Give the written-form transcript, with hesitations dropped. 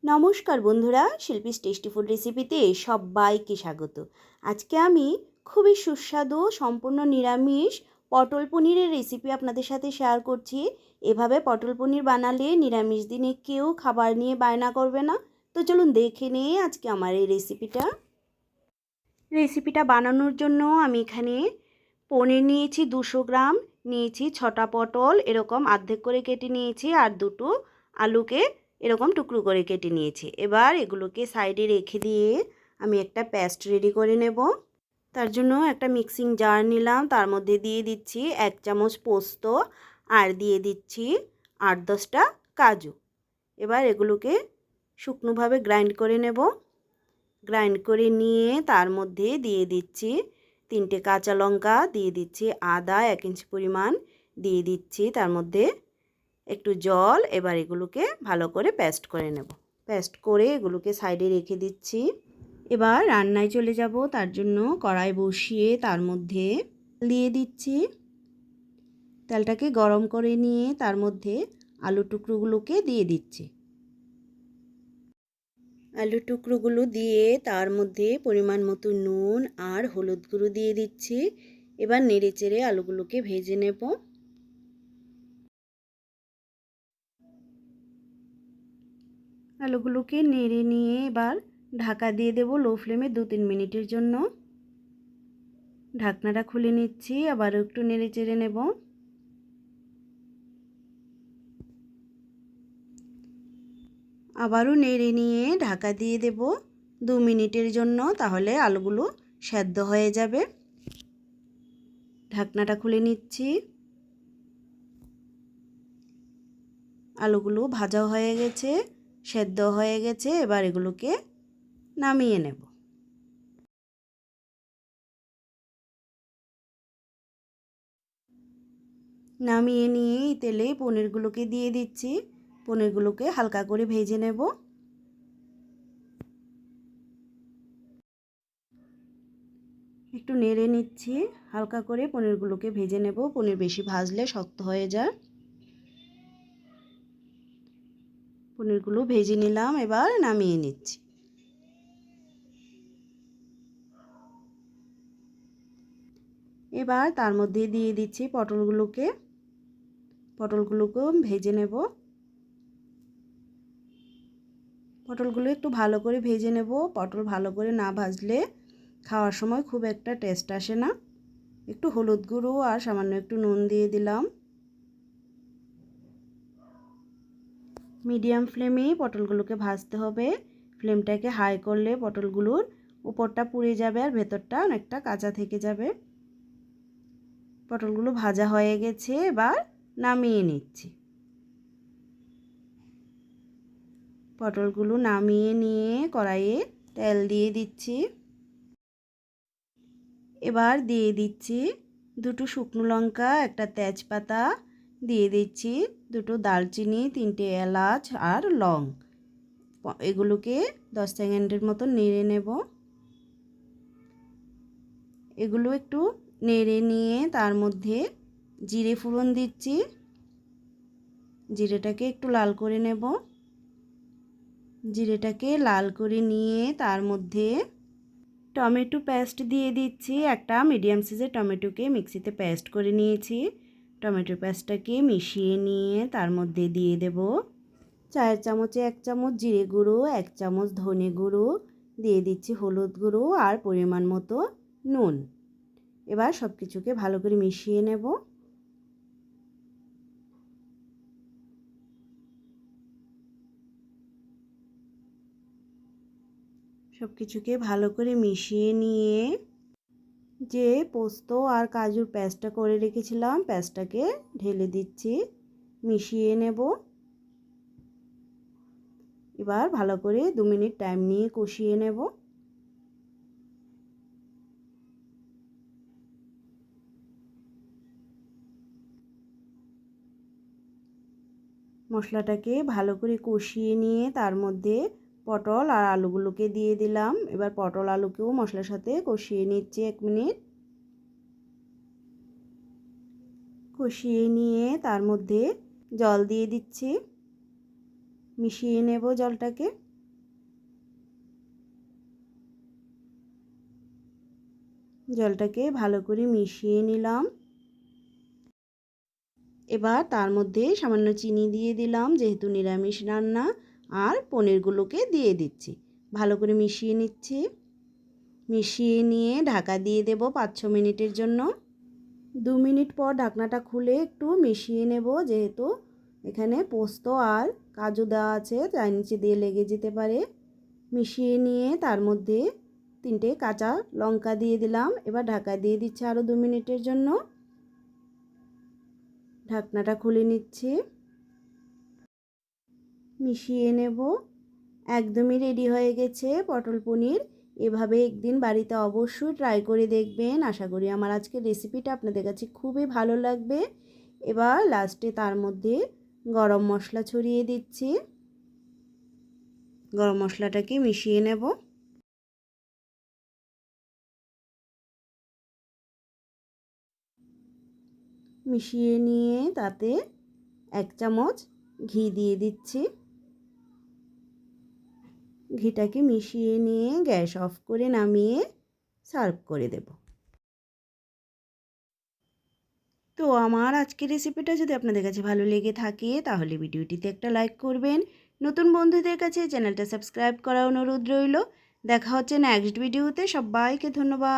নমস্কার বন্ধুরা, Shilpi's tasty food রেসিপিতে সবাইকে স্বাগত। আজকে আমি খুবই সুস্বাদু সম্পূর্ণ নিরামিষ পটল পনিরের রেসিপি আপনাদের সাথে শেয়ার করছি। এভাবে পটল পনির বানালে নিরামিষ দিনে কেউ খাবার নিয়ে বায়না করবে না। তো চলুন দেখে নিই আজকে আমার এই রেসিপিটা বানানোর জন্য আমি এখানে পনির নিয়েছি 200 গ্রাম, নিয়েছি 6টা পটল এরকম অর্ধেক করে কেটে নিয়েছি, আর দুটো আলুকে এরকম টুকরো করে কেটে নিয়েছি। এবার এগুলোকে সাইডে রেখে দিয়ে আমি একটা পেস্ট রেডি করে নেব। তার জন্য একটা মিক্সিং জার নিলাম, তার মধ্যে দিয়ে দিচ্ছি 1 চামচ পোস্ত আর দিয়ে দিচ্ছি 8-10টা কাজু। এবার এগুলোকে শুকনোভাবে গ্রাইন্ড করে নেব। গ্রাইন্ড করে নিয়ে তার মধ্যে দিয়ে দিচ্ছি 3টে কাঁচা লঙ্কা, দিয়ে দিচ্ছি আদা 1 ইঞ্চি পরিমাণ, দিয়ে দিচ্ছি তার মধ্যে একটু জল। এবার এগুলোকে ভালো করে পেস্ট করে নেব। পেস্ট করে এগুলোকে সাইডে রেখে দিচ্ছি। এবার রান্নায় চলে যাব। তার জন্য কড়াই বসিয়ে তার মধ্যে দিয়ে দিচ্ছি। তেলটাকে গরম করে নিয়ে তার মধ্যে আলু টুকরোগুলোকে দিয়ে দিচ্ছি। আলু টুকরোগুলো দিয়ে তার মধ্যে পরিমাণ মতো নুন আর হলুদ গুঁড়ো দিয়ে দিচ্ছি। এবার নেড়ে চেড়ে আলুগুলোকে ভেজে নেব। আলুগুলোকে নেড়ে নিয়ে এবার ঢাকা দিয়ে দেব লো ফ্লেমে 2-3 মিনিটের জন্য। ঢাকনাটা খুলে নিচ্ছি, আবারও একটু নেড়ে চেড়ে নেব। আবারও নেড়ে নিয়ে ঢাকা দিয়ে দেব 2 মিনিটের জন্য, তাহলে আলুগুলো সেদ্ধ হয়ে যাবে। ঢাকনাটা খুলে নিচ্ছি। আলুগুলো ভাজা হয়ে গেছে, সেদ্ধ হয়ে গেছে। এবার এগুলোকে নামিয়ে নেব। নামিয়ে নিয়ে তেলে পনিরগুলোকে দিয়ে দিচ্ছি। পনিরগুলোকে হালকা করে ভেজে নেব। একটু নেড়ে নিচ্ছি, হালকা করে পনিরগুলোকে ভেজে নেব। পনির বেশি ভাজলে শক্ত হয়ে যায়। পনিরগুলো ভেজে নিলাম, এবার নামিয়ে নিচ্ছি। এবার তার মধ্যে দিয়ে দিচ্ছি পটলগুলোকেও ভেজে নেব। পটলগুলো একটু ভালো করে ভেজে নেব। পটল ভালো করে না ভাজলে খাওয়ার সময় খুব একটা টেস্ট আসে না। একটু হলুদ গুঁড়ো আর সামান্য একটু নুন দিয়ে দিলাম। মিডিয়াম ফ্লেমে পটলগুলোকে ভাজতে হবে। ফ্লেমটাকে হাই করলে পটলগুলোর উপরটা পুড়ে যাবে আর ভেতরটা অনেকটা কাঁচা থেকে যাবে। পটলগুলো ভাজা হয়ে গেছে, এবার নামিয়ে নিচ্ছি। পটলগুলো নামিয়ে নিয়ে কড়াইয়ে তেল দিয়ে দিচ্ছি। এবার দিয়ে দিচ্ছি 2টো শুকনো লঙ্কা, একটা তেজপাতা, দিয়ে দিচ্ছি 2টো দারচিনি, 3টে এলাচ আর লং। এগুলোকে 10 সেকেন্ডের মতো নেড়ে নেব। এগুলো একটু নেড়ে নিয়ে তার মধ্যে জিরে ফোড়ন দিচ্ছি। জিরেটাকে একটু লাল করে নেব। জিরেটাকে লাল করে নিয়ে তার মধ্যে টমেটো পেস্ট দিয়ে দিচ্ছি। একটা মিডিয়াম সাইজের টমেটোকে মিক্সিতে পেস্ট করে নিয়েছি। টমেটো পেস্টটাকে মিশিয়ে নিয়ে তার মধ্যে দিয়ে দেব চায়ের চামচে 1 চামচ জিরে গুঁড়ো, 1 চামচ ধনে গুঁড়ো, দিয়ে দিচ্ছি হলুদ গুঁড়ো আর পরিমাণ মতো নুন। এবার সব কিছুকে ভালো করে মিশিয়ে নেব। সব কিছুকে ভালো করে মিশিয়ে নিয়ে যে পোস্ত আর কাজুর পেস্টটা করে রেখেছিলাম, পেস্টটাকে ঢেলে দিচ্ছি, মিশিয়ে নেব। এবার ভালো করে 2 মিনিট টাইম নিয়ে কষিয়ে নেব। মশলাটাকে ভালো করে কষিয়ে নিয়ে তার মধ্যে পটল আর আলুগুলোকে দিয়ে দিলাম। এবার পটল আলুকেও মশলার সাথে কষিয়ে নিচ্ছি 1 মিনিট। কষিয়ে নিয়ে তার মধ্যে জল দিয়ে দিচ্ছি, মিশিয়ে নেব জলটাকে। জলটাকে ভালো করে মিশিয়ে নিলাম। এবার তার মধ্যে সামান্য চিনি দিয়ে দিলাম, যেহেতু নিরামিষ রান্না, আর পনিরগুলোকে দিয়ে দিচ্ছি। ভালো করে মিশিয়ে নিচ্ছি। মিশিয়ে নিয়ে ঢাকা দিয়ে দেব 5-6 মিনিটের জন্য। 2 মিনিট পর ঢাকনাটা খুলে একটু মিশিয়ে নেব, যেহেতু এখানে পোস্ত আর কাজু দেওয়া আছে, তাই নিচে দিয়ে লেগে যেতে পারে। মিশিয়ে নিয়ে তার মধ্যে 3টে কাঁচা লঙ্কা দিয়ে দিলাম। এবার ঢাকা দিয়ে দিচ্ছি আরও 2 মিনিটের জন্য। ঢাকনাটা খুলে নিচ্ছি, মিশিয়ে নেব। একদমই রেডি হয়ে গেছে পটল পনির। এভাবে একদিন বাড়িতে অবশ্যই ট্রাই করে দেখবেন। আশা করি আমার আজকের রেসিপিটা আপনাদের কাছে খুবই ভালো লাগবে। এবার লাস্টে তার মধ্যে গরম মশলা ছড়িয়ে দিচ্ছি। গরম মশলাটাকে মিশিয়ে নেব। মিশিয়ে নিয়ে তাতে 1 চামচ ঘি দিয়ে দিচ্ছি। ঘিটাকে মিশিয়ে নিয়ে গ্যাস অফ করে নামিয়ে সার্ভ করে দেব। তো আমার আজকের রেসিপিটা যদি আপনাদের কাছে ভালো লেগে থাকে তাহলে ভিডিওটিতে একটা লাইক করবেন। নতুন বন্ধুদের কাছে চ্যানেলটা সাবস্ক্রাইব করার অনুরোধ রইল। দেখা হচ্ছে নেক্সট ভিডিওতে। সবাইকে ধন্যবাদ।